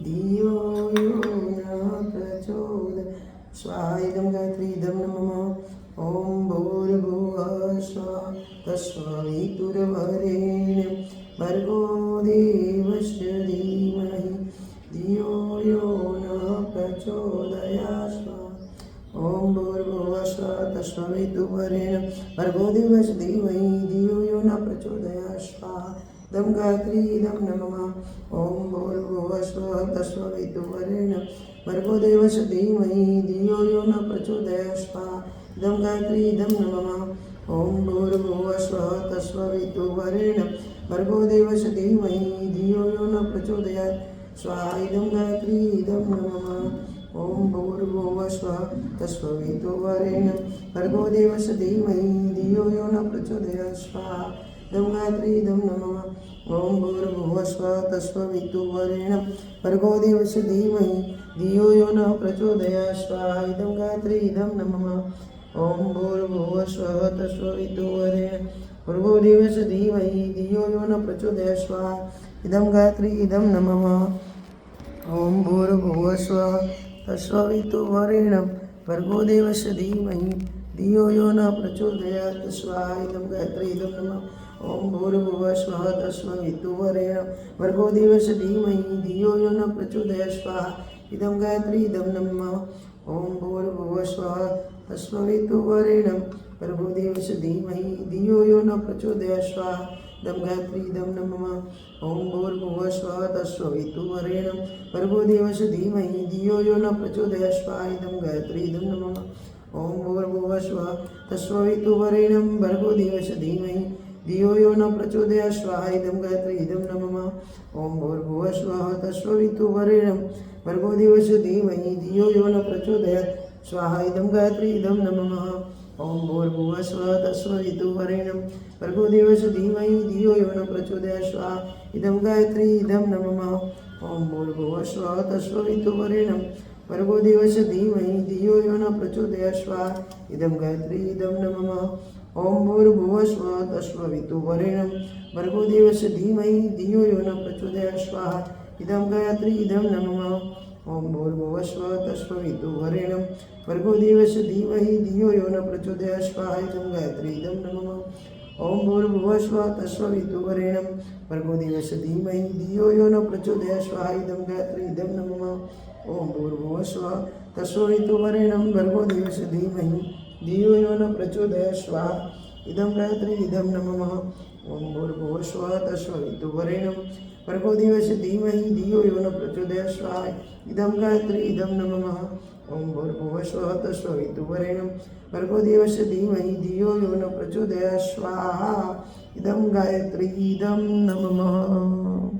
धियो यो न प्रचोदयात् स्वाहा इदं गायत्री इदं नमः ॐ भूर्भुवः स्वः तत्सवितुर्वरेण्यं भर्गो देवस्य धीमहि धियो यो न प्रचोदयात् स्वाहा ॐ भूर्भुवः स्वः तत्सवितुर्वरेण्यं भर्गो देवस्य धीमहि धियो यो न प्रचोदयात् स्वाहा इदं गायत्री इदं नमः ॐ भूर्भुवः स्वः तत्सवितुर्वरेण्यं भर्गो देवस्य धीमहि धियो यो न प्रचोदयात् स्वाहा इदं गायत्री इदं नमः ॐ भूर्भुवः स्वः तत्सवितुर्वरेण्यं भर्गो देवस्य धीमहि धियो यो न प्रचोदयात् स्वाहा इदं गायत्री इदं नमः ॐ भूर्भुवः स्वः तत्सवितुर्वरेण्यं भर्गो देवस्य धीमहि धियो यो न प्रचोदयात् स्वाहा इदं गायत्री इदं नमः ॐ भूर्भुवः स्वः तत्सवितुर्वरेण्यं भर्गो देवस्य धीमहि धियो यो न प्रचोदयात् स्वाहा इदं गायत्री इदं नमः ॐ भूर्भुवः स्वः तत्सवितुर्वरेण्यं भर्गो देवस्य धीमहि धियो यो न प्रचोदयात् स्वाहा इदं गायत्री इदं नमः ॐ भूर्भुवः स्वः तत्सवितुर्वरेण्यं भर्गो देवस्य धीमहि धियो यो न प्रचोदयात् स्वाहा इदं गायत्री इदं नमः ॐ भूर्भुवः स्वः तत्सवितुर्वरेण्यं भर्गो देवस्य धीमहि धियो यो न प्रचोदयात् स्वाहा इदं गायत्री इदं नमः ॐ भूर्भुवः स्वः तत्सवितुर्वरेण्यं भर्गो देवस्य धीमहि धियो यो न प्रचोदयात् स्वाहा इदं गायत्री इदं नमः ॐ भूर्भुवः स्वः तत्सवितुर्वरेण्यं भर्गो देवस्य धीमहि धियो यो न प्रचोदयात् स्वाहा इदं गायत्री इदं नमः ॐ भूर्भुवः स्वः तत्सवितुर्वरेण्यं भर्गो देवस्य धीमहि धियो यो न प्रचोदयात् स्वाहा इदं गायत्री इदं नमः ॐ भूर्भुवः स्वः तत्सवितुर्वरेण्यं भर्गो देवस्य धीमहि धियो यो न प्रचोदयात् स्वाहा इदं गायत्री इदं नमः ॐ भूर्भुवः स्वः तत्सवितुर्वरेण्यं भर्गो देवस्य धीमहि धियो यो न प्रचोदयात् स्वाहा इदं गायत्री इदं नमः ॐ भूर्भुवः स्वः तत्सवितुर्वरेण्यं भर्गो देवस्य धीमहि धियो यो न प्रचोदयात् स्वाहा इदं गायत्री इदं नमः ॐ भूर्भुवः स्वः तत्सवितुर्वरेण्यं भर्गो देवस्य धीमहि धियो यो न प्रचोदयात् स्वाहा इदं गायत्री इदं नमः ॐ भूर्भुवः स्वः तत्सवितुर्वरेण्यं भर्गो देवस्य धीमहि धियो यो न प्रचोदयात् स्वाहा इदं गायत्री इदं नमः ॐ भूर्भुवः स्वः तत्सवितुर्वरेण्यं भर्गो देवस्य धीमहि धियो यो न प्रचोदयात् स्वाहा इदं गायत्री इदं नमः ॐ भूर्भुवः स्वः तत्सवितुर्वरेण्यं भर्गो देवस्य धीमहि धियो यो न प्रचोदयात् स्वाहा इदं गायत्री इदं नमः ॐ भूर्भुवः स्वः तत्सवितुर्वरेण्यं भर्गो देवस्य धीमहि धियो यो न प्रचोदयात् स्वाहा इदं गायत्री इदं नमः ॐ भूर्भुवः स्वः तत्सवितुर्वरेण्यं भर्गो देवस्य धीमहि धियो यो न प्रचोदयात् स्वाहा इदं गायत्री इदं नमः।